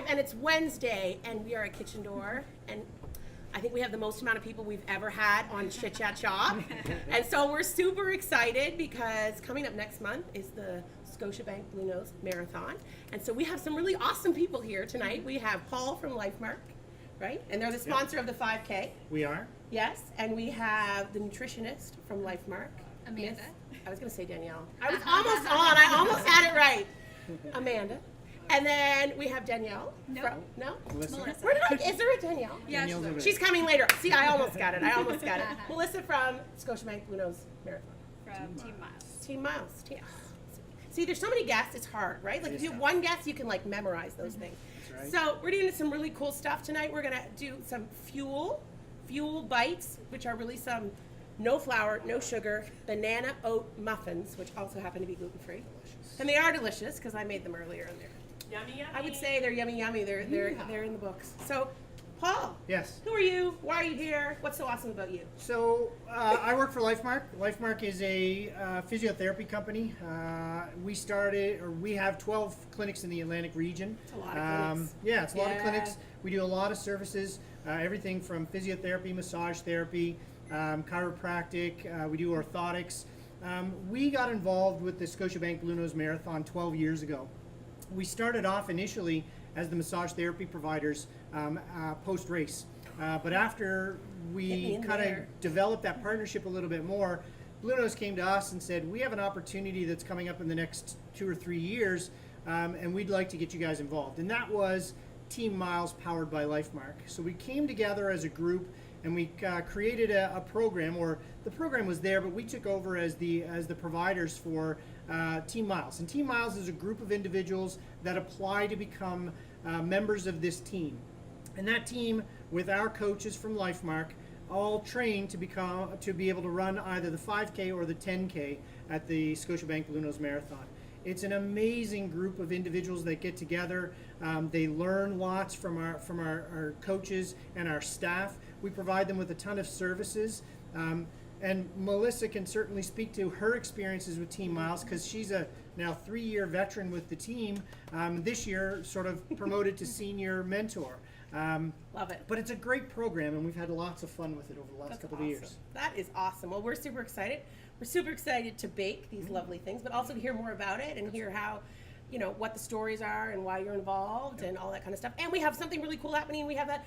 and it's Wednesday, and we are at Kitchen Door, and I think we have the most amount of people we've ever had on Chit Chat Shop. And so we're super excited because coming up next month is the Scotiabank Blue Nose Marathon. And so we have some really awesome people here tonight. We have Paul from Lifemark, right? And they're the sponsor of the 5K. We are. Yes, and we have the nutritionist from Lifemark. Amanda. I was going to say Danielle. I was almost on. I almost had it right. Amanda. And then we have Danielle. No. No? Melissa. Is there a Danielle? Yeah, Danielle's over there. She's coming later. See, I almost got it. Melissa from Scotiabank Blue Nose Marathon. from Team Myles. Team Myles. See, there's so many guests, it's hard, right? Like if you have one guest, you can like memorize those things. That's right. So we're doing some really cool stuff tonight. We're gonna do some fuel bites, which are really some no flour, no sugar, banana oat muffins, which also happen to be gluten-free. And they are delicious because I made them earlier and they're Yummy, yummy. I would say they're yummy, yummy. They're in the books. So, Paul. Yes. Who are you? Why are you here? What's so awesome about you? So I work for Lifemark. Lifemark is a physiotherapy company. We have 12 clinics in the Atlantic region. It's a lot of clinics. Yeah, it's a lot of clinics. We do a lot of services, everything from physiotherapy, massage therapy, chiropractic. We do orthotics. We got involved with the Scotiabank Blue Nose Marathon 12 years ago. We started off initially as the massage therapy providers post-race. But after we kind of developed that partnership a little bit more, Blue Nose came to us and said, we have an opportunity that's coming up in the next 2 or 3 years, and we'd like to get you guys involved. And that was Team Myles powered by Lifemark. So we came together as a group and we created a program, or the program was there, but we took over as the providers for Team Myles. And Team Myles is a group of individuals that apply to become members of this team. And that team, with our coaches from Lifemark, all trained to be able to run either the 5K or the 10K at the Scotiabank Blue Nose Marathon. It's an amazing group of individuals that get together. They learn lots from our coaches and our staff. We provide them with a ton of services. And Melissa can certainly speak to her experiences with Team Myles because she's a now 3-year veteran with the team. This year, sort of promoted to senior mentor. Love it. But it's a great program, and we've had lots of fun with it over the last couple of years. That is awesome. Well, we're super excited. We're super excited to bake these lovely things, but also to hear more about it and hear how, what the stories are and why you're involved and all that kind of stuff. And we have something really cool happening. We have a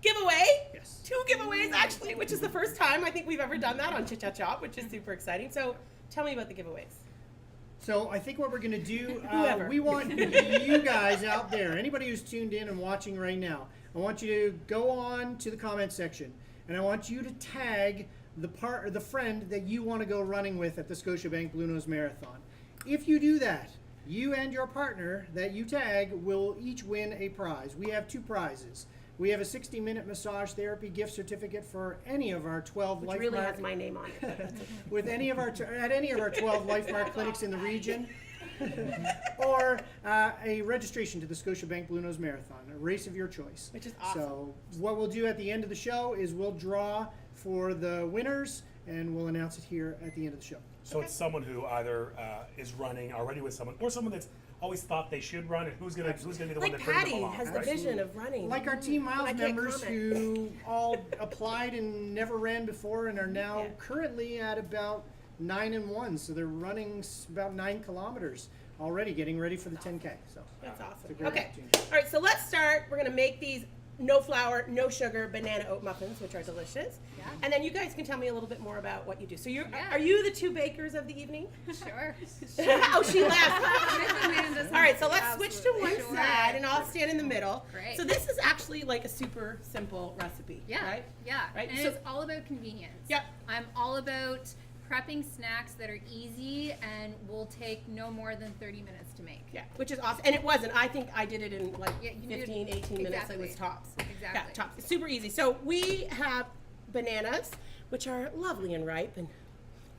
giveaway. Yes. 2 giveaways actually, which is the first time I think we've ever done that on Chit Chat Shop, which is super exciting. So tell me about the giveaways. So I think what we're going to do, Whoever. we want you guys out there, anybody who's tuned in and watching right now, I want you to go on to the comment section, and I want you to tag the friend that you want to go running with at the Scotiabank Blue Nose Marathon. If you do that, you and your partner that you tag will each win a prize. We have 2 prizes. We have a 60-minute massage therapy gift certificate for any of our 12 Which Lifemark. really has my name on it. But that's okay. With any of our at any of our 12 Lifemark clinics in the region, or a registration to the Scotiabank Blue Nose Marathon, a race of your choice. Which is awesome. So what we'll do at the end of the show is we'll draw for the winners, and we'll announce it here at the end of the show. So it's someone who either is running already with someone, or someone that's always thought they should run, and who's gonna be the one Like that brings them Patty along. has the right? vision of running. Like our Team Myles I can't members comment. who all applied and never ran before and are now currently at about 9 and 1. So they're running about 9 kilometers already, getting ready for the 10K. So That's awesome. it's a great Okay. opportunity. All right, so let's start. We're going to make these no flour, no sugar banana oat muffins, which are delicious. Yeah. And then you guys can tell me a little bit more about what you do. So Yeah. are you the 2 bakers of the evening? Sure. Oh, she laughed. Miss Amanda's All right, so let's switch to one Sure. side, and I'll stand in the middle. Great. So this is actually like a super simple recipe, Yeah. right? Yeah. Right, And so- it's all about convenience. Yep. I'm all about prepping snacks that are easy and will take no more than 30 minutes to make. Yeah, which is awesome. And it wasn't. I think I did it in like Yeah, you did- 15, 18 minutes. It was exactly. tops. Exactly. Yeah, tops. Super easy. So we have bananas, which are lovely and ripe and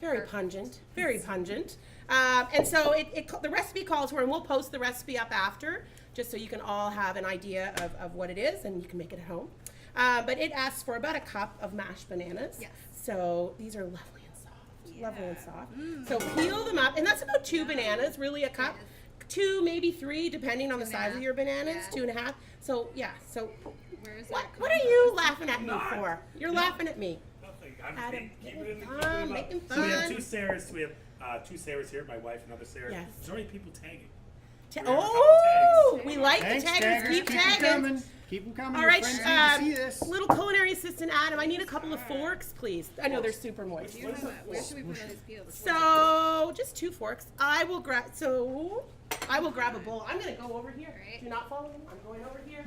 very Perfect. pungent. Very pungent. And so the recipe calls for, and we'll post the recipe up after, just so you can all have an idea of what it is, and you can make it at home. But it asks for about a cup of mashed bananas. Yes. So these are lovely and soft. Lovely and Yeah. soft. So peel them up, and that's about 2 bananas, really a cup. It is. 2, maybe 3, depending on the 2.5. size of your bananas. Yeah. 2.5. So yeah. So Where's what? that What are you laughing at me for? You're laughing at me. Nothing. I'm Adam, keep making it in the fun, keep it in the- making So we have fun. 2 Sarahs. We have 2 Sarahs here. My wife, another Sarah. Yes. There's already people tagging. Ta- We have a couple oh, tags. we like Thanks, the taggers. taggers. Keep Keep 'em tagging. coming. Keep them coming. All Your right, friends need to see this. little culinary assistant Adam. I need a couple of forks, please. I know they're super moist. Do you have where should we put all these peels? So just 2 forks. I will grab a bowl. I'm gonna go over here. Right. Do not follow me. I'm going over here.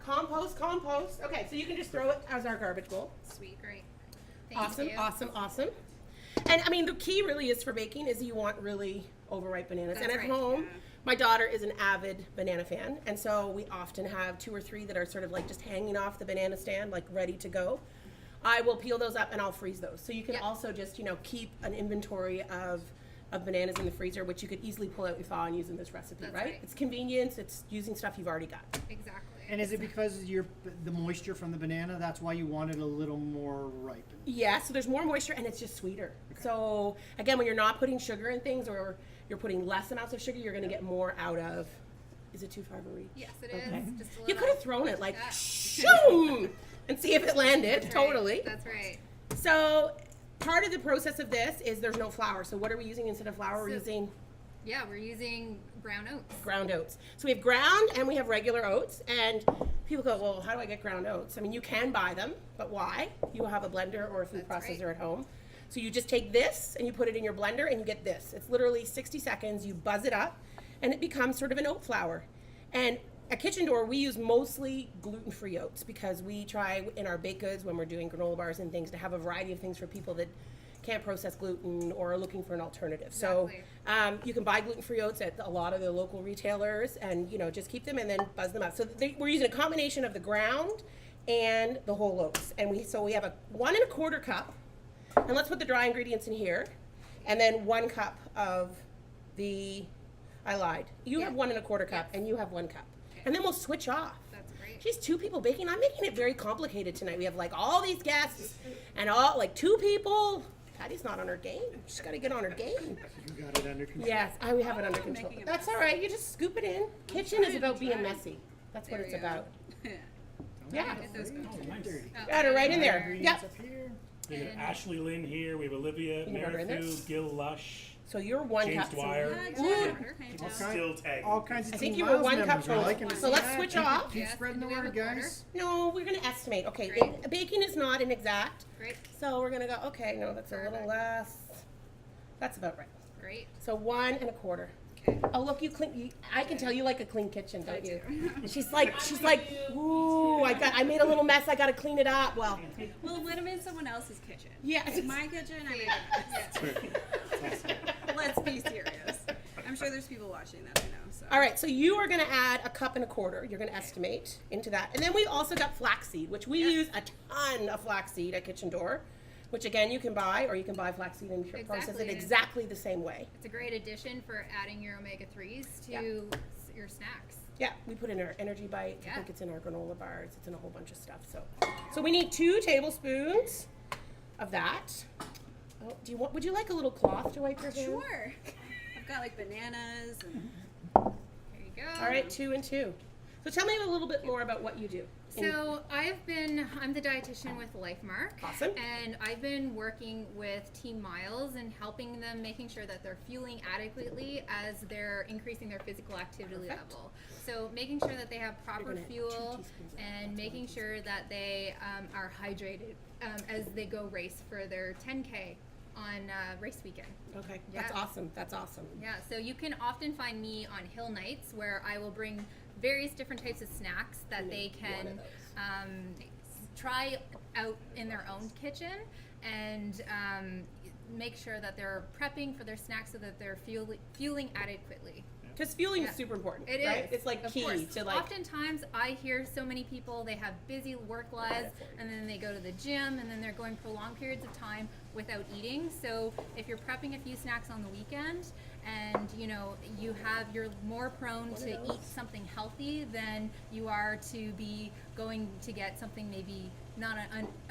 Compost. Okay, so you can just throw it as our garbage bowl. Sweet, great. Thank Awesome, you. awesome. And I mean, the key really is for baking is you want really overripe bananas. That's and at right, home, yeah. my daughter is an avid banana fan, and so we often have 2 or 3 that are sort of like just hanging off the banana stand, like ready to go. I will peel those up and I'll freeze those. So you can Yep. also just, keep an inventory of bananas in the freezer, which you could easily pull out and thaw and use in this recipe, That's right? right. It's convenience, it's using stuff you've already got. Exactly. And is it because the moisture from the banana? That's why you want it a little more ripe. Yeah, so there's more moisture and it's just sweeter. So again, when you're not putting sugar in things or you're putting less amounts of sugar, you're gonna get more out of. Is it too far of a reach? Yes, it is. Okay. Just a You little. could have thrown it like Yeah. shoom and see if it landed. That's right. Totally. That's right. So part of the process of this is there's no flour. So what are we using instead of flour? We're So- using Yeah, we're using brown oats. ground oats. So we have ground and we have regular oats. And people go, well, how do I get ground oats? I mean, you can buy them, but why? You have a blender or a food That's processor right. at home. So you just take this and you put it in your blender and you get this. It's literally 60 seconds. You buzz it up and it becomes sort of an oat flour. And at Kitchen Door, we use mostly gluten-free oats because we try in our baked goods when we're doing granola bars and things to have a variety of things for people that can't process gluten or are looking for an alternative. Exactly. So you can buy gluten-free oats at a lot of the local retailers and, just keep them and then buzz them up. So we're using a combination of the ground and the whole oats. And we have a 1 1/4 cup. And let's put the dry ingredients in here. And then 1 cup of I lied. You have 1 1/4 cup and you have 1 cup. And then we'll switch off. That's great. She's 2 people baking. I'm making it very complicated tonight. We have like all these guests and all like 2 people. Patty's not on her game. She's got to get on her game. You got it under control. Yes, we have it under control. making a That's mess. all right. You just scoop it in. Kitchen is trying, about I'm being trying. messy. That's what There it's we go. about. Yeah. Get those Oh, nice. Oh, Got it right in there. Ingredients Yep. up here. We have And- Ashley Lynn here. We have Olivia, Can you order in there? Marithu, Gil Lush, So you're 1 James cup. Dwyer. All Still tagging. All kinds of I think Team you were Myles 1 cup members. We're total. liking to So see let's that. switch Keep- off. Keep Yes, spreading the and do we word, have a guys. No, we're gonna estimate. Okay, Great. baking is not an exact. Great. So we're gonna go. Okay, no, that's a little Perfect. less. That's about right. Great. So 1 1/4. Okay. Oh look, you clean. I can tell you like a clean kitchen, don't I you? do. She's like, ooh, I made a little mess. I gotta clean it up. Well, Well, let them in someone else's kitchen. yeah. It's my kitchen. I make a mess. Let's be serious. I'm sure there's people watching that I know. So. All right, so you are gonna add 1 1/4. You're gonna estimate into that, and then we also got flaxseed, which we use a ton of flaxseed at Kitchen Door, which again you can buy, or you can buy flaxseed and process it Exactly. exactly the same way. It's a great addition for adding your omega-3s to Yeah. your snacks. Yeah, we put in our energy bite. I Yeah. think it's in our granola bars. It's in a whole bunch of stuff. So we need 2 tablespoons of that. Oh, would you like a little cloth to wipe your hands? Sure. I've got like bananas and There you go. All right, 2 and 2. So tell me a little bit more about what you do. So I'm the dietitian with Lifemark. Awesome. And I've been working with Team Myles and helping them, making sure that they're fueling adequately as they're increasing their physical activity Perfect. level. So making sure that they have proper gonna add 2 fuel teaspoons of and making sure that they are hydrated as they go race for their 10K on race weekend. Okay, that's Yeah. awesome. That's awesome. Yeah, so you can often find me on hill nights where I will bring various different types of snacks that they One can of those. try out in their own kitchen and make sure that they're prepping for their snacks so that they're fueling adequately. Because fueling Yeah. is super important. It right? is. It's like Of key course. to like. Oftentimes, I hear so many people, they have busy work lives, and then they go to the gym, and then they're going prolonged periods of time without eating. So if you're prepping a few snacks on the weekend, and you're more prone to eat something healthy than you are to be going to get something maybe not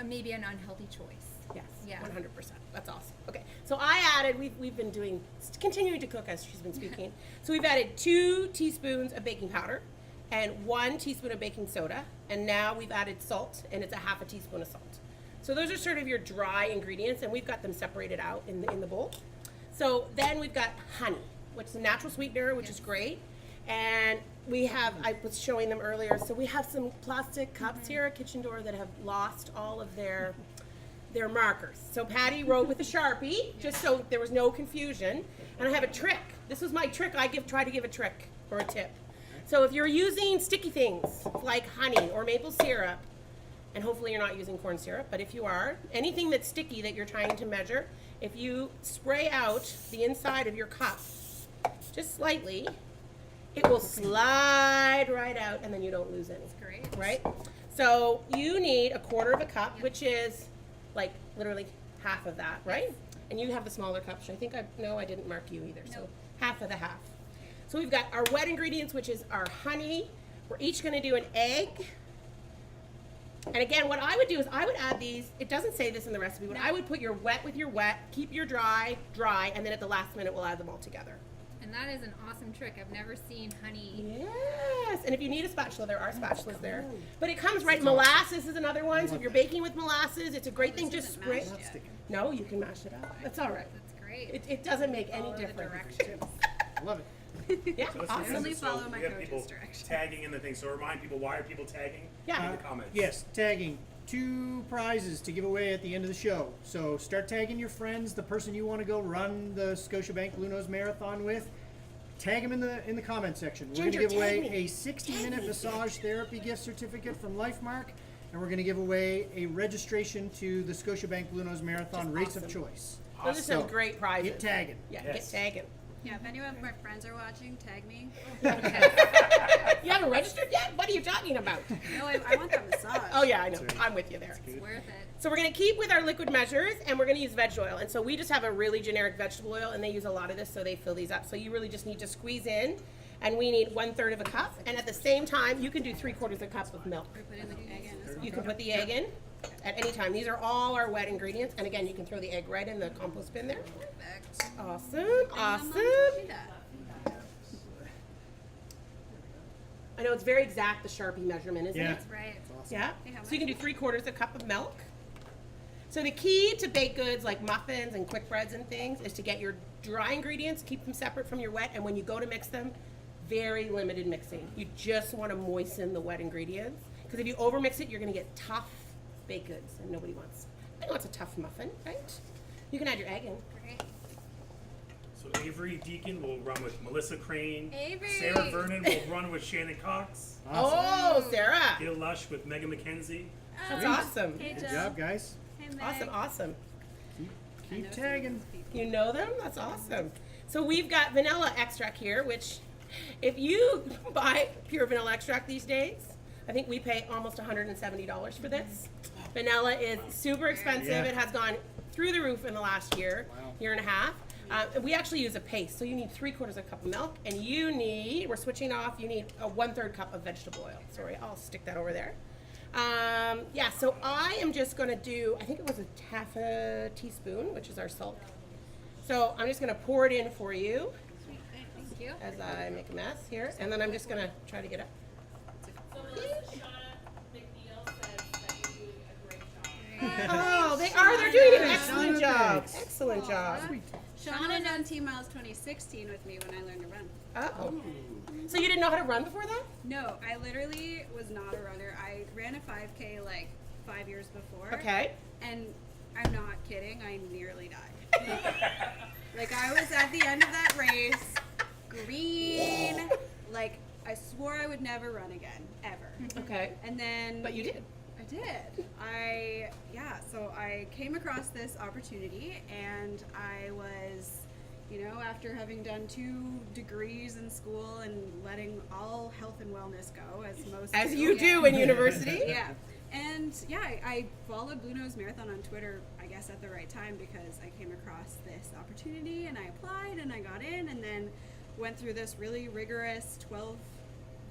maybe an unhealthy choice. Yes, Yeah. 100%. That's awesome. Okay, so I added, we've been doing, continuing to cook as she's been speaking. So we've added 2 teaspoons of baking powder and 1 teaspoon of baking soda. And now we've added salt, and it's a half a teaspoon of salt. So those are sort of your dry ingredients, and we've got them separated out in the bowl. So then we've got honey, which is a natural sweetener, which is great. And we have, I was showing them earlier, so we have some plastic cups here at Kitchen Door that have lost all of their markers. So Patty wrote with a Sharpie, just so there was no confusion. And I have a trick. This was my trick. I try to give a trick or a tip. So if you're using sticky things like honey or maple syrup, and hopefully you're not using corn syrup, but if you are, anything that's sticky that you're trying to measure, if you spray out the inside of your cup just slightly, it will slide right out and then you don't lose any. Great. Right? So you need a quarter of a cup, which is like literally half of that, right? And you have the smaller cups. I think I didn't mark you either. So half of the half. So we've got our wet ingredients, which is our honey. We're each going to do an egg. And again, what I would do is I would add these. It doesn't say this in the recipe, but I would put your wet with your wet, keep your dry, and then at the last minute we'll add them all together. And that is an awesome trick. I've never seen honey. Yes, and if you need a spatula, there are spatulas there. But it comes right. Molasses is another one. So if you're baking with molasses, it's a great thing. Just isn't spray. mashed yet. No, you can mash it up. That's all right. That's great. It doesn't make any Follow the difference. directions. I love it. Yeah, So let's awesome. Only follow so my we have coach's people directions. tagging in the thing. So remind people, why are people tagging? Yeah. In the comments. Yes, tagging. 2 prizes to give away at the end of the show. So start tagging your friends, the person you want to go run the Scotiabank Blue Nose Marathon with. Tag them in the comment section. We're going to Ginger, give away tag me. a 60-minute massage therapy gift certificate from Lifemark, and we're going to give away a registration to the Scotiabank Blue Nose Marathon Just Race awesome. of Choice. Those are some So, great prizes. Get tagging. Yeah, Yes. get tagging. Yeah, if any of my friends are watching, tag me. You haven't registered yet? What are you talking about? No, I want that massage. Oh yeah, I know. I'm with you there. It's worth it. So we're gonna keep with our liquid measures, and we're gonna use veg oil. And so we just have a really generic vegetable oil, and they use a lot of this, so they fill these up. So you really just need to squeeze in, and we need 1/3 of a cup. And at the same time, you can do 3/4 of a cup of milk. Or put in the egg in as well. You can put the egg in at any time. These are all our wet ingredients, and again, you can throw the egg right in the compost bin there. Perfect. Awesome, My mom awesome. told me that. I know it's very exact, the Sharpie measurement, isn't Yeah. it? That's right. Yeah. Hey, how So you can do 3/4 a cup of milk. So the key to baked goods like muffins and quick breads and things is to get your dry ingredients, keep them separate from your wet, and when you go to mix them, very limited mixing. You just want to moisten the wet ingredients, because if you overmix it, you're going to get tough baked goods, and nobody wants a tough muffin, right? You can add your egg in. Great. So Avery Deacon will run with Melissa Crane. Avery! Sarah Vernon will run with Shannon Cox. Oh, Sarah, Gail Lush with Megan McKenzie. that's awesome. Hey, Good Jill. job, guys. Hey, Meg. Awesome, awesome. I Keep know some of tagging. those people. You know them? That's awesome. So we've got vanilla extract here, which if you buy pure vanilla extract these days, I think we pay almost $170 for this. Vanilla is super expensive. Yeah. It has gone through the roof in the last year, Wow. year and a half. And we actually use a paste, so you need 3/4 a cup of milk, and we're switching off, you need a 1/3 cup of vegetable oil. Sorry, I'll stick that over there. Yeah, so I am just gonna do, I think it was a half a teaspoon, which is our salt. So I'm just gonna pour it in for you Thank you. as I make a mess here, and then I'm just gonna try to get it. Oh, they are, they're doing an excellent Shauna, job. thanks. Excellent job. Shauna done Team Myles 2016 with me when I learned to run. Oh. So you didn't know how to run before that? No, I literally was not a runner. I ran a 5K like 5 years before. Okay. And I'm not kidding, I nearly died. Like I was at the end of that race, green, like I swore I would never run again, ever. Okay. And then But you did. I did. So I came across this opportunity and I was, after having done 2 degrees in school and letting all health and wellness go, As you do in university. Yeah. And yeah, I followed Blue Nose Marathon on Twitter, I guess at the right time, because I came across this opportunity and I applied and I got in and then went through this really rigorous 12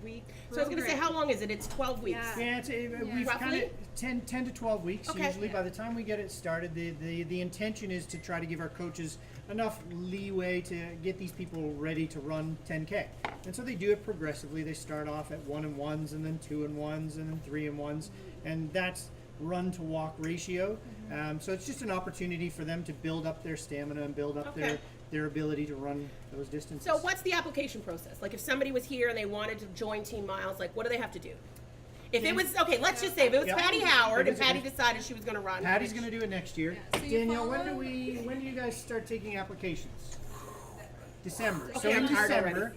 week. So I was going to say, how long is it? It's 12 weeks. Yeah. Yeah, we've kind Roughly? of 10 to 12 weeks Okay. usually. By the time we get it started, the intention is to try to give our coaches enough leeway to get these people ready to run 10K. And so they do it progressively. They start off at 1-and-1s, and then 2-and-1s, and then 3-and-1s, and that's run to walk ratio. So it's just an opportunity for them to build up their stamina and build up Okay. their ability to run those distances. So what's the application process? Like if somebody was here and they wanted to join Team Myles, like what do they have to do? If it was, okay, let's just say if it was Yeah. Patty Howard If and it's- Patty decided she was going to run. Patty's going to do it next year. Yeah, so you Danielle, when follow- do you guys start taking applications? December. Okay, I'm tired already.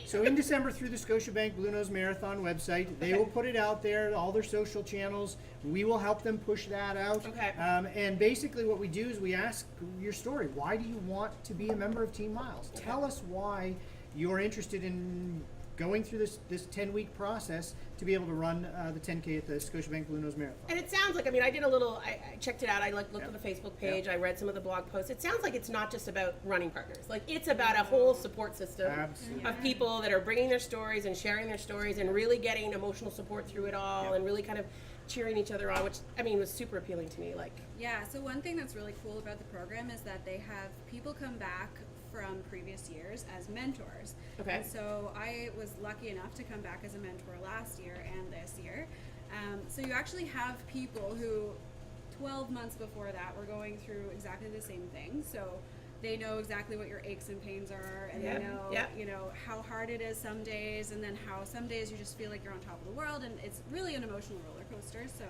So in December through the Scotiabank Blue Nose Marathon website, they will put it out there, all their social channels. We will help them push that out. Okay. And basically what we do is we ask your story. Why do you want to be a member of Team Myles? Tell us why you're interested in going through this 10-week process to be able to run the 10K at the Scotiabank Blue Nose Marathon. And it sounds like, I mean, I did a little, I checked it out. I looked at the Facebook page. I read some of the blog posts. It sounds like it's not just about running partners. Like it's about a whole support system Absolutely. of people that are bringing their stories and sharing their stories and really getting emotional support through it all and really kind of cheering each other on, which, I mean, was super appealing to me. Like, Yeah, so one thing that's really cool about the program is that they have people come back from previous years as mentors. Okay. And so I was lucky enough to come back as a mentor last year and this year. So you actually have people who 12 months before that were going through exactly the same thing. So they know exactly what your aches and pains are, and Yeah, they know, yeah. you know, how hard it is some days, and then how some days you just feel like you're on top of the world, and it's really an emotional roller coaster. So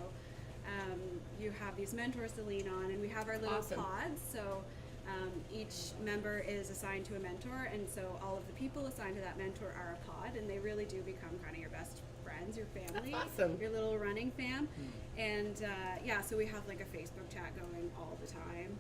you have these mentors to lean on, and we have our little Awesome. pods. So each member is assigned to a mentor, and so all of the people assigned to that mentor are a pod, and they really do become kind of your best friends, your family, That's awesome. your little running fam. And yeah, so we have like a Facebook chat going all the time.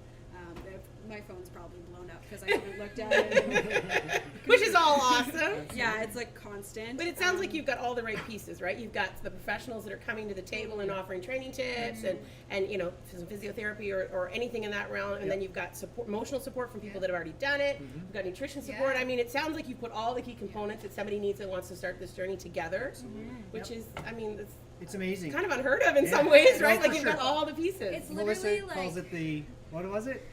My phone's probably blown up because I haven't looked at it. which is all awesome. Yeah, it's like constant. But it sounds like you've got all the right pieces, right? You've got the professionals that are coming to the table and offering training tips and you know, some physiotherapy or anything in that realm. And then you've got support, emotional support from people that have already done it. You've got nutrition support. Yeah. I mean, it sounds like you put all the key components that somebody needs that wants to start this journey together, which is, I mean, it's It's amazing. kind of unheard of in Yeah. some ways, No, right? for Like you've got sure. all the pieces. It's Melissa literally calls like- it the, what was it?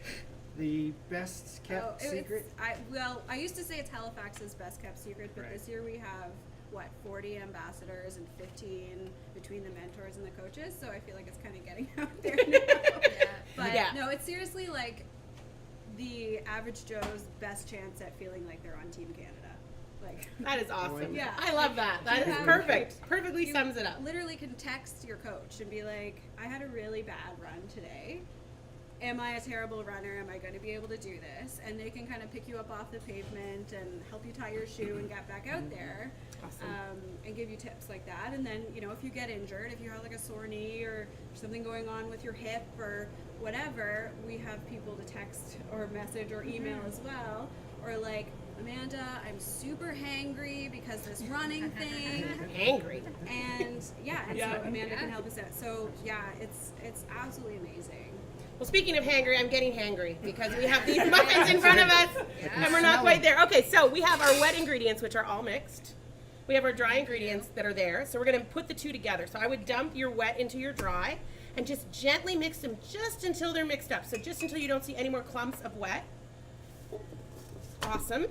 The best kept secret? I used to say it's Halifax's best kept secret, but Right. this year we have 40 ambassadors and 15 between the mentors and the coaches. So I feel like it's kind of getting out there now. But Yeah. no, it's seriously like the average Joe's best chance at feeling like they're on Team Canada. Like That is awesome. Yeah. I love that. That is Yeah. perfect. Perfectly you sums it up. literally can text your coach and be like, I had a really bad run today. Am I a terrible runner? Am I going to be able to do this? And they can kind of pick you up off the pavement and help you tie your shoe and get back out there. Awesome. And give you tips like that. And then, you know, if you get injured, if you have like a sore knee or something going on with your hip or whatever, we have people to text or message or email as well. Or like, Amanda, I'm super hangry because this running thing. Angry. And yeah, and Yeah. so Amanda Yeah. can help us out. So yeah, it's absolutely amazing. Well, speaking of hangry, I'm getting hangry because we have these muffins in front of us and we're not Smell quite them. there. Okay, so we have our wet ingredients, which are all mixed. We have our dry ingredients that are there. So we're going to put the two together. So I would dump your wet into your dry and just gently mix them just until they're mixed up. So just until you don't see any more clumps of wet. Awesome.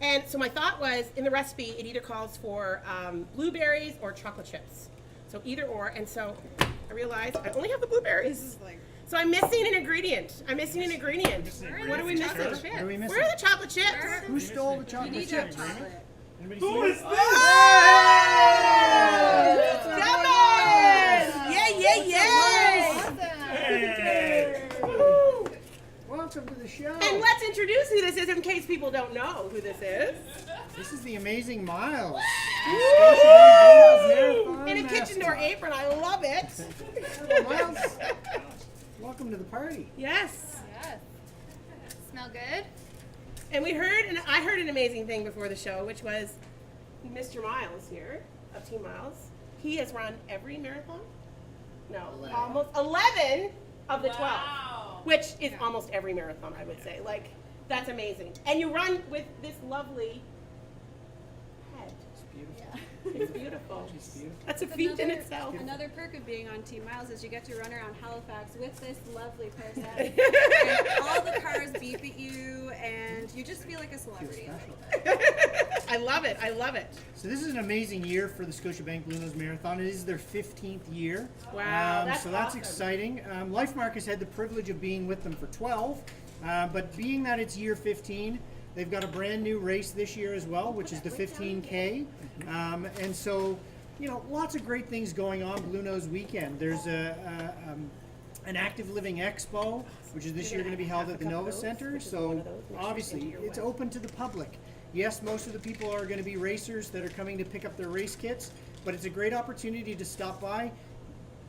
And so my thought was, in the recipe, it either calls for blueberries or chocolate chips. So either or. And so I realized I only have the blueberries. This is like So I'm missing an ingredient. I'm missing an ingredient. Where What are we the missing? chocolate chips? What are we missing? Where are the chocolate chips? Where- Who stole the you chocolate need to have chips? chocolate. Anybody Who see is it? this? Come on! Yay, yay, yay! Awesome. Hey. Welcome to the show. And let's introduce who this is in case people don't know who this is. This is the amazing Myles. Woo! In a Marathon kitchen door mascot. apron. I love it. Hello, Myles. Welcome to the party. Yes. Yes. Smell good? And we heard, and I heard an amazing thing before the show, which was Mr. Myles here of Team Myles. He has run every marathon. No, 11. almost 11 of the 12, which is almost every marathon, I would say. Like, that's amazing. And you run with this lovely head. It's beautiful. She's beautiful. That's a feat in itself. Another perk of being on Team Myles is you get to run around Halifax with this lovely person. And all the cars beep at you, and you just feel like a celebrity. I love it. I love it. So this is an amazing year for the Scotiabank Blue Nose Marathon. It is their 15th year. Wow, that's so that's awesome. exciting. Lifemark has had the privilege of being with them for 12, but being that it's year 15, they've got a brand new race this year as well, which is the 15K. And so, you know, lots of great things going on Blue Nose weekend. There's an active living expo, which is this year going to be held at the Nova Center. So obviously, it's open to the public. Yes, most of the people are going to be racers that are coming to pick up their race kits, but it's a great opportunity to stop by,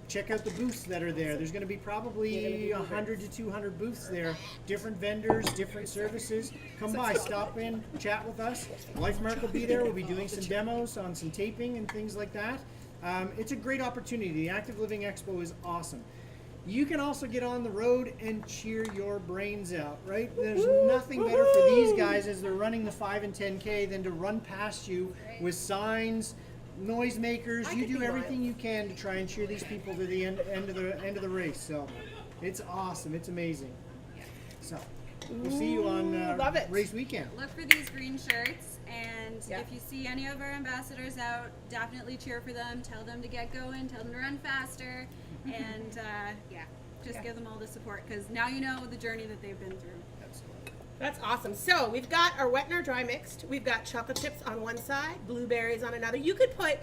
check out the booths that are there. There's going to be probably 100 to 200 booths there, different vendors, different services. Come by, stop in, chat with us. Lifemark will be there. We'll be doing some demos on some taping and things like that. It's a great opportunity. The Active Living Expo is awesome. You can also get on the road and cheer your brains out, right? There's nothing better for these guys as they're running the 5 and 10K than to run past you with signs, noisemakers. You do everything you can to try and cheer these people to the end of the race. So it's awesome. It's amazing. So we'll see you on love it. race weekend. Look for these green shirts, and Yeah. if you see any of our ambassadors out, definitely cheer for them. Tell them to get going. Tell them to run faster, and just give them all the support, because now you know the journey that they've been through. Absolutely. That's awesome. So we've got our wet and our dry mixed. We've got chocolate chips on one side, blueberries on another. You could put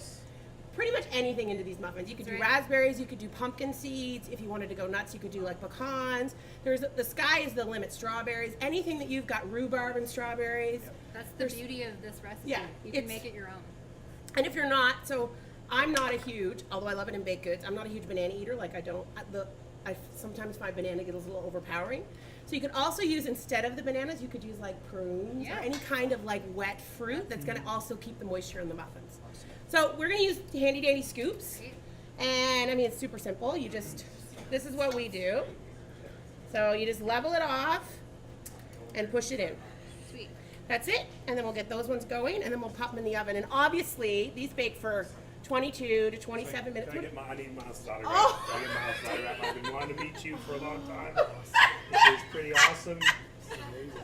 pretty much anything into these muffins. You could do Right. raspberries, you could do pumpkin seeds. If you wanted to go nuts, you could do like pecans. The sky is the limit. Strawberries, anything that you've got, rhubarb and strawberries. That's the There's- beauty of this recipe. Yeah, You can it's- make it your own. And if you're not, so I'm not a huge, although I love it in baked goods, I'm not a huge banana eater. Like I sometimes find banana gets a little overpowering. So you could also use, instead of the bananas, you could use like prunes Yeah. or any kind of like wet fruit that's going to also keep the moisture in the muffins. So we're going to use handy dandy scoops. And I mean, it's super simple. This is what we do. So you just level it off and push it in. Sweet. That's it, and then we'll get those ones going, and then we'll pop them in the oven. And obviously, these bake for 22 to 27 minutes. Can I need Miles' autograph. Oh! Can I get Miles' autograph? I've been wanting to meet you for a long time. This is pretty awesome.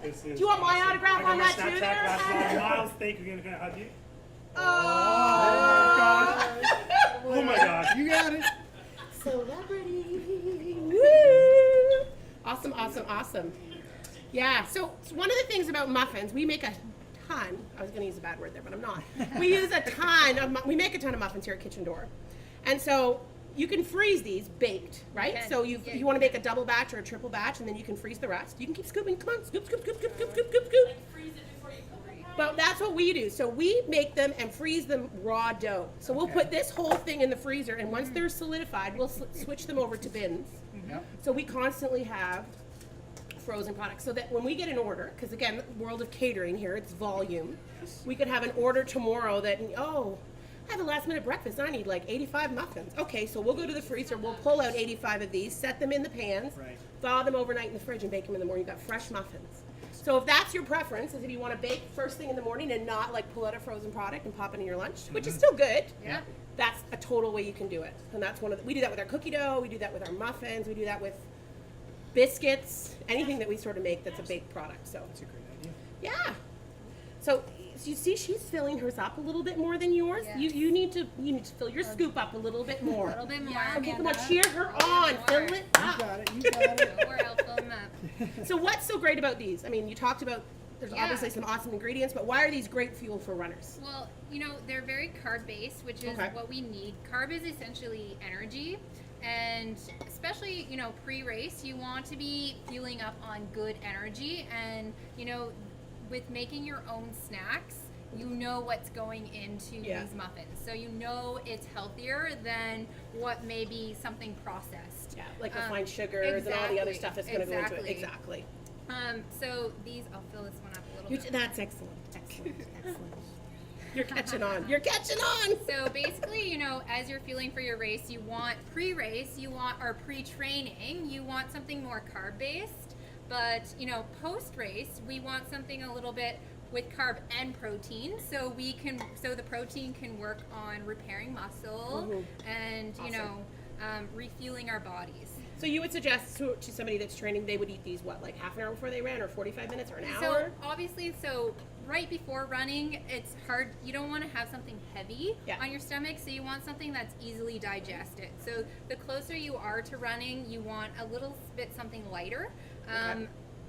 This is Do you want my awesome. autograph I got on my that too Snapchat there? last night. Miles, thank you. Can I hug you? Oh, Oh my gosh. You got it. celebrity! Woo! Awesome, awesome, awesome. Yeah, so one of the things about muffins, we make a ton. I was going to use a bad word there, but I'm not. We use a ton of. We make a ton of muffins here at Kitchen Door, and so you can freeze these baked, right? You can. So Yeah, you you want to make a double batch or a triple batch, and then you can freeze the rest. You can keep scooping. Come on, scoop, scoop, scoop, scoop, scoop, scoop, scoop, scoop. But that's what we do. So we make them and freeze them raw dough. So we'll put this whole thing in the freezer, and once they're solidified, we'll switch them over to bins. Yep. So we constantly have frozen products, so that when we get an order, because again, the world of catering here, it's volume. We could have an order tomorrow that, I have a last minute breakfast. I need like 85 muffins. Okay, so we'll go to the freezer, we'll pull out 85 of these, set them in the pans, Right. thaw them overnight in the fridge, and bake them in the morning. You've got fresh muffins. So if that's your preference, is if you want to bake first thing in the morning and not like pull out a frozen product and pop it in your lunch, which is still good. Yeah. That's a total way you can do it. And that's we do that with our cookie dough, we do that with our muffins, we do that with biscuits, anything that we sort of make that's a baked product. So That's a great idea. yeah. So you see, she's filling hers up a little bit more than yours. Yes. You need to fill your scoop up a little bit more. A little bit more. Yeah, Okay, come on, Amanda. cheer her on. more. Fill it You up. got it. You got it. Don't worry, I'll fill them up. So what's so great about these? I mean, you talked about there's Yeah. obviously some awesome ingredients, but why are these great fuel for runners? Well, they're very carb based, which is Okay. what we need. Carb is essentially energy, and especially pre-race, you want to be fueling up on good energy. And with making your own snacks, you know what's going into Yeah. these muffins, so it's healthier than what may be something processed. Yeah, like refined sugars and all the other exactly, stuff that's going to go into it. exactly. Exactly. So these, I'll fill this one up a little bit. That's excellent. Excellent. Excellent. You're catching on. You're catching on. So basically, as you're fueling for your race, you want pre-race, or pre-training, you want something more carb-based. But, post-race, we want something a little bit with carb and protein. So the protein can work on repairing muscle and, you know, refueling our bodies. So you would suggest to somebody that's training, they would eat these, what, like half an hour before they ran, or 45 minutes, or an So hour? obviously, right before running, it's hard. You don't want to have something heavy on your stomach, so you want something that's easily digested. So the closer you are to running, you want a little bit something lighter.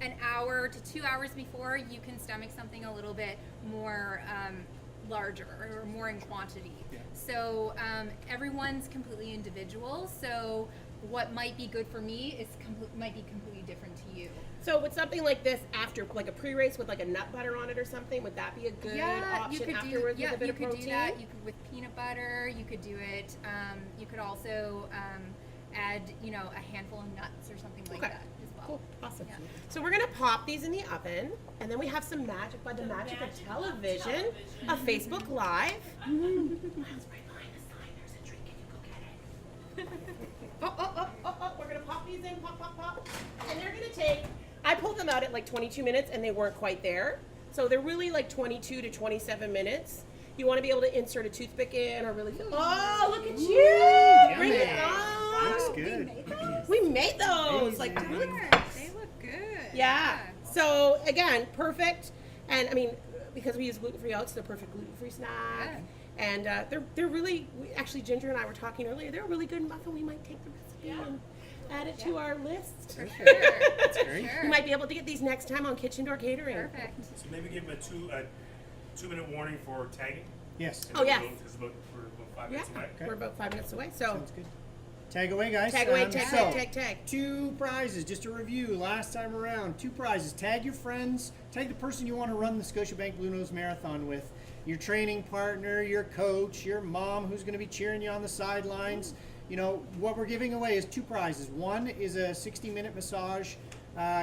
An hour to 2 hours before, you can stomach something a little bit more larger or more in quantity. So everyone's completely individual. So what might be good for me might be completely different to you. So would something like this after, like a pre-race with like a nut butter on it or something, would that be a good option afterwards with a bit of protein? Do that. You could with peanut butter. You could do it. You could also add, you know, a handful of nuts or something like that as well. Cool, awesome. Yeah. So we're gonna pop these in the oven, and then we have some magic by the magic of television, a Facebook Live. Miles, right behind the sign, there's a drink. Can you go get it? We're gonna pop these in, pop. And they're gonna take, I pulled them out at like 22 minutes and they weren't quite there. So they're really like 22 to 27 minutes. You wanna be able to insert a toothpick in or really, oh, look at you! Bring it on! Looks good. We made those! Like, really. They look good. Yeah. So again, perfect. And I mean, because we use gluten-free oats, they're perfect gluten-free snack. And they're really, actually Ginger and I were talking earlier, they're a really good muffin. We might take the recipe and add it to our list. For sure. That's great. We might be able to get these next time on Kitchen Door Catering. Perfect. So maybe give them a 2-minute warning for tagging. Yes. Oh, yeah. Because we're about 5 Yeah, minutes away. we're about 5 minutes away. So Sounds good. Tag away, guys. tag away, So, tag. 2 prizes, just a review. Last time around, 2 prizes. Tag your friends. Tag the person you want to run the Scotiabank Blue Nose Marathon with. Your training partner, your coach, your mom who's going to be cheering you on the sidelines. You know, what we're giving away is 2 prizes. One is a 60-minute massage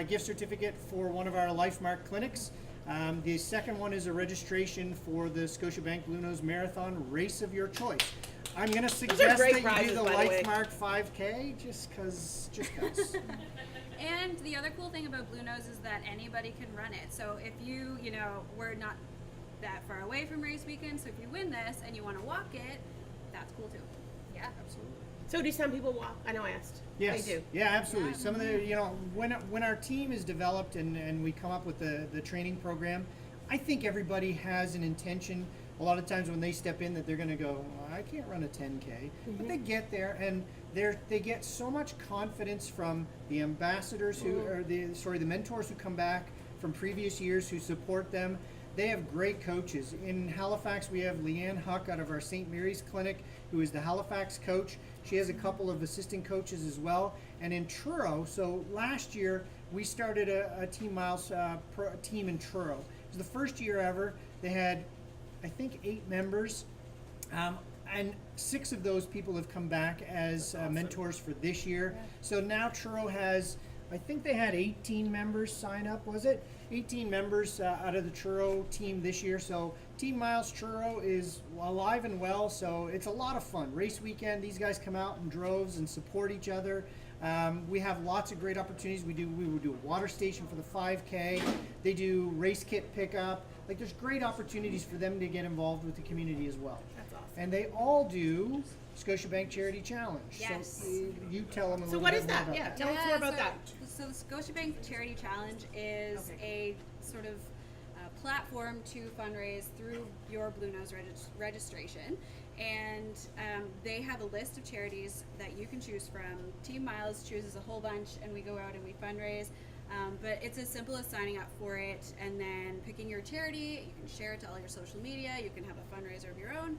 gift certificate for one of our Lifemark clinics. The second one is a registration for the Scotiabank Blue Nose Marathon race of your choice. I'm going to suggest great that you prizes, do the by the way. Lifemark 5K just because. And the other cool thing about Blue Nose is that anybody can run it. So if you know, we're not that far away from race weekend, so if you win this and you want to walk it, that's cool too. Yeah. Absolutely. So do some people walk? I know I asked. Yes. They do. Yeah, absolutely. Some of the, you know, when our team is developed and we come up with the training program, I think everybody has an intention. A lot of times when they step in that they're going to go, well, I can't run a 10K, but they get there and they get so much confidence from the ambassadors who are the mentors who come back from previous years who support them. They have great coaches. In Halifax, we have Leanne Huck out of our St. Mary's Clinic, who is the Halifax coach. She has a couple of assistant coaches as well. And in Truro, so last year we started a Team Myles team in Truro. It was the first year ever. They had, I think, 8 members. And 6 of those people have come back as mentors for this year. So now Truro has, I think they had 18 members sign up, was it? 18 members out of the Truro team this year. So Team Myles Truro is alive and well, so it's a lot of fun. Race weekend, these guys come out in droves and support each other. We have lots of great opportunities. We would do a water station for the 5K. They do race kit pickup. Like, there's great opportunities for them to get involved with the community as well. That's awesome. And they all do Scotiabank Charity Challenge. Yes. So you tell them a So little what bit is more that? about Yeah, that. tell us more about so, that. So the Scotiabank Charity Challenge is a sort of platform to fundraise through your Blue Nose registration. And they have a list of charities that you can choose from. Team Myles chooses a whole bunch, and we go out and we fundraise. But it's as simple as signing up for it and then picking your charity. You can share it to all your social media. You can have a fundraiser of your own.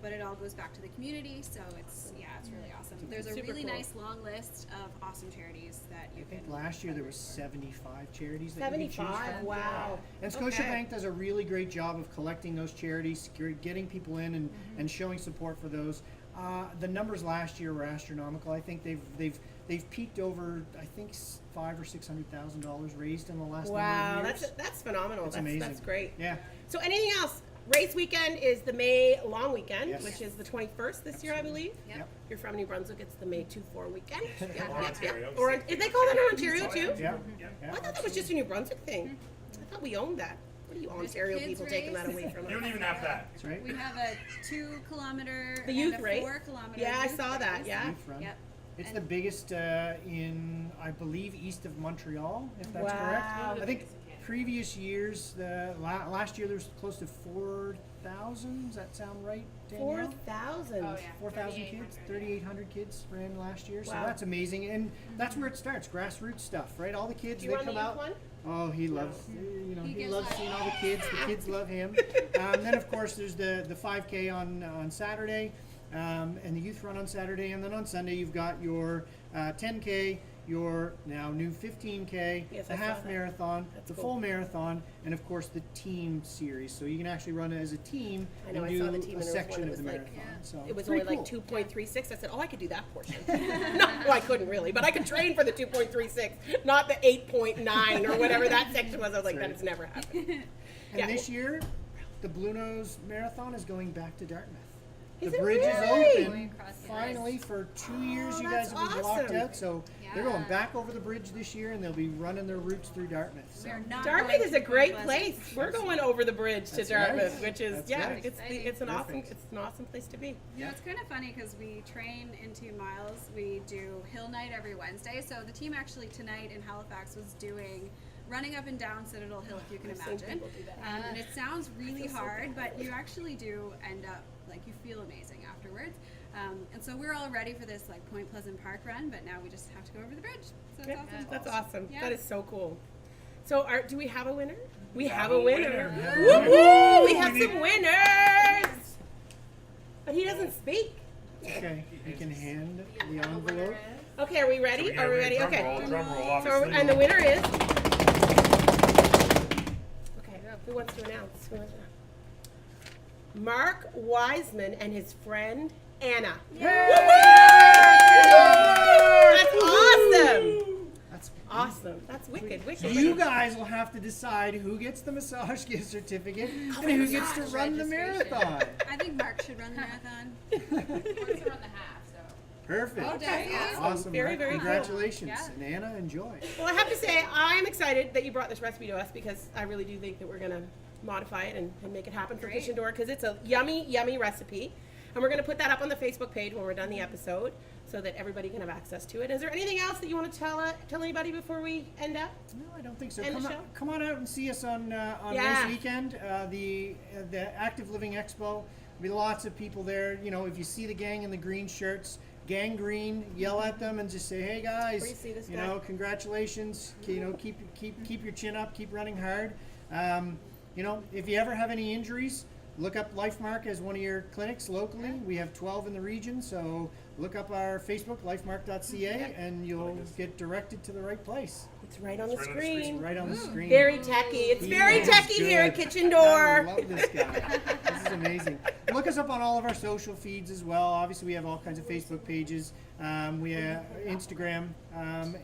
But it all goes back to the community, so it's really awesome. There's a Super really cool. nice long list of awesome charities that you I think can. last year there was 75 charities that you could choose 75, from. wow. And Scotiabank does a really great job of collecting those charities, getting people in and showing support for those. The numbers last year were astronomical. I think they've peaked over, I think, $500,000 or $600,000 raised in the last Wow, number of years. that's phenomenal. It's amazing. That's great. Yeah. So anything else? Race weekend is the May long weekend, Yes. which is the 21st this year, I believe. Yep. You're from New Brunswick, it's the May 2-4 weekend. Or Ontario. Or, did they call that in Ontario too? Yeah. I thought that was just a New Brunswick thing. I thought we owned that. What are you Ontario kids people taking that race. away from You us? don't even have that. That's right. We have a 2-kilometer The youth and a race? 4-kilometer. Yeah, I youth saw that, race. yeah. Youth run. Yep. It's And- the biggest in, I believe, east of Montreal, if that's Wow. correct. I think previous years, last year there was close to 4,000. Does that sound right, Danielle? 4,000. Oh, yeah. 4,000 kids, 3,800 kids ran last year, so Wow. that's amazing, and that's where it starts, grassroots stuff, right? All the kids, Do you they run the come youth out. one? Oh, he loves, He he gets loves that. seeing all the kids love him. Then of course there's the 5K on Saturday, and the youth run on Saturday, and then on Sunday you've got your 10K, your now new 15K, Yes, the I saw half that. marathon, That's the cool. full marathon, and of course the team series. So you can actually run it as a team I know, and I do saw the team, and a there was section one of that the was like- marathon. So It was pretty only like cool. 2.36. I said, oh, I could do that portion. No, well, I couldn't really, but I could train for the 2.36, not the 8.9 or whatever that section was. I was like, That's that has never happened. And Yeah. this year, the Blue Nose Marathon is going back to Dartmouth. Is The it bridge really? is open. Going across the Finally, for 2 years, you that's guys have been blocked awesome. out. So they're going Yeah. back over the bridge this year, and they'll be running their routes through Dartmouth. So. We're not Dartmouth going is to a great Point place. Pleasant. We're going over the bridge to That's Dartmouth, right. which is That's yeah, right. it's an awesome Perfect. it's an awesome place to be. You know, it's kind of funny because we train in Team Myles. We do hill night every Wednesday. So the team actually tonight in Halifax was doing running up and down Citadel Hill, if you can I've seen imagine. people do that. And it sounds really feel so hard, bad. but you actually do end up like you feel amazing afterwards. And so we're all ready for this like Point Pleasant Park run, but now we just have to go over the bridge. So it's Yeah, awesome. that's awesome. Yeah. That is so cool. So, do we have a winner? We have a a winner. winner. Woo woo! We Ooh, have we some need- winners. But he doesn't speak. Okay, you can hand the envelope. Okay, are we So ready? we get Are we ready? drum Okay. roll, drum roll, So, obviously. and the winner is. Okay, who wants to announce? Who wants to- Mark Wiseman and his friend Anna. That's awesome. That's Awesome. That's wicked. Wicked. You guys will have to decide who gets the massage gift certificate and who gets to run the marathon. I think Mark should run the marathon. Wants to run the half, so. Perfect. Okay, awesome. Awesome. Very, Mark. very cool. Congratulations. Yeah. And Anna, enjoy. Well, I have to say, I'm excited that you brought this recipe to us because I really do think that we're going to modify it and make it happen for Great. Kitchen Door because it's a yummy, yummy recipe. And we're going to put that up on the Facebook page when we're done the episode so that everybody can have access to it. Is there anything else that you want to tell anybody before we end up? No, I don't think so. End the Come show? come on out and see us on Yeah. race weekend. The Active Living Expo. There'll be lots of people there. You know, if you see the gang in the green shirts, gang green, yell at them and just say, "Hey guys, Where you see this you guy? know, congratulations. You know, keep your chin up, keep running hard. You know, if you ever have any injuries, look up Lifemark as one of your clinics locally. We have 12 in the region, so look up our Facebook, Lifemark.ca, and you'll get directed to the right place. It's right on the It's right on the screen. screen. Right on the screen. Very techy. It's He very is techy here at good. Kitchen I Door. love this guy. This is amazing. Look us up on all of our social feeds as well. Obviously, we have all kinds of Facebook pages. We have Instagram,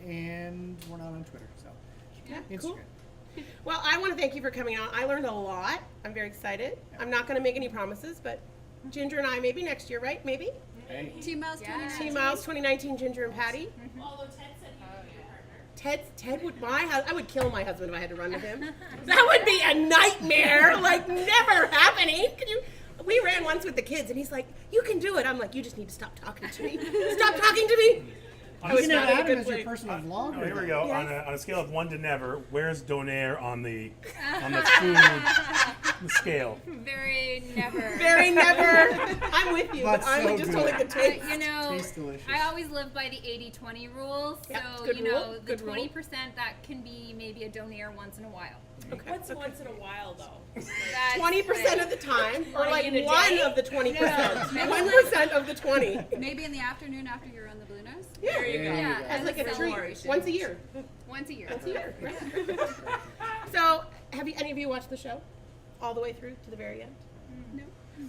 and we're not on Twitter. So, Yeah, Instagram. cool. Well, I want to thank you for coming on. I learned a lot. I'm very excited. I'm not going to make any promises, but Ginger and I, maybe next year, right? Maybe? Hey. Team Myles Yeah. 2019. Team Myles 2019, Ginger and Patty. Although Ted said he would be a partner. Ted would I would kill my husband if I had to run with him. That would be a nightmare, like never happening. We ran once with the kids, and he's like, "You can do it." I'm like, "You just need to stop talking to me. Stop talking to me." I You was can not have in a Adam good as your place. personal vlogger. Oh, here we then. go. Yes. On a scale of 1 to never, where's Donaire on the food scale? Very never. Very never. I'm with you, but But I'm so just good. holding the tape. You know, Tastes delicious. I always live by the 80-20 rule. Yep, So, good you rule, know, the good rule. 20% that can be maybe a donaire once in a while. Okay. What's once in a while, though? That's 20% like- of the time, or Like like in a one day? of the 20%. No. 1% of the 20. Maybe in the afternoon after you're on the Blue Nose. There you go. There you Yeah, go. As like a treat, celebration. once a year. Once a year. Once a year. Right? So, have any of you watched the show all the way through to the very end?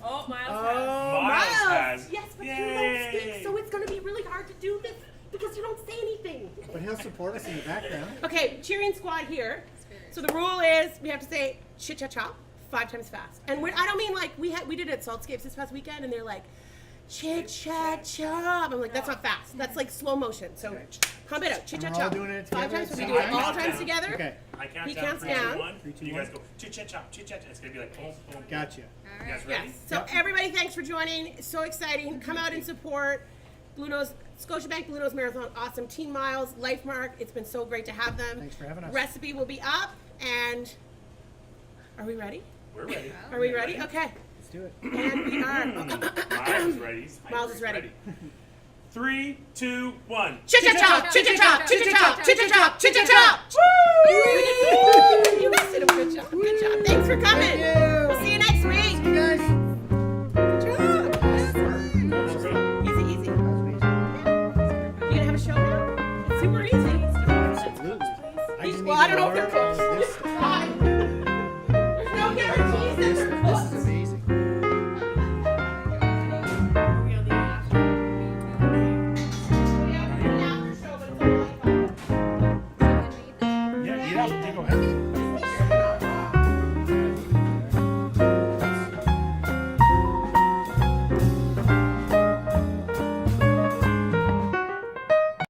Oh, Miles Oh, Miles has. Yes, but you don't Yay. speak, so it's going to be really hard to do this because you don't say anything. But he'll support us in the background. Okay, cheering squad here. So the rule is we have to say chit chat chop 5 times fast, and I don't mean like we did it at Saltscapes this past weekend, and they're like, Chit Chat Chop. I'm like, that's not fast. That's like slow motion. So pump it out. Chit Chat We're all Chop. doing it 5 together? times. We So do it I all count times down. together. Okay, I count He down counts 3, 2, down. 1. 3, 2, You 1. guys go chit chat chop, chit chat. It's gonna be like boom, boom. gotcha. You guys ready? Yes. So Yep. everybody, thanks for joining. So exciting. Come out and support Blue Nose, Scotiabank Blue Nose Marathon. Awesome. Team Myles, Lifemark. It's been so great to have them. Thanks for having us. Recipe will be up. And are we ready? We're ready. Are we ready? Okay. Let's do it. And we are. Miles is ready. He's Miles is ready. 3, 2, 1. Chit Chat Chop. Chit Chat Chop. Chit Chat Chop. Chit Chat Chop. Chit Chat Chop. You guys did a good job. Good job. Thanks for coming. you. We'll see you next week. You guys. Good job. Easy, easy. That was amazing. You gonna have a show now? It's super easy. Absolutely. I just Well, need I don't know if they're more of cooked. this. Hi. There's no guarantees that This they're is cooked. amazing. Yeah, we're doing an after show, but it's on Wi-Fi. Yeah, eat up. Go ahead.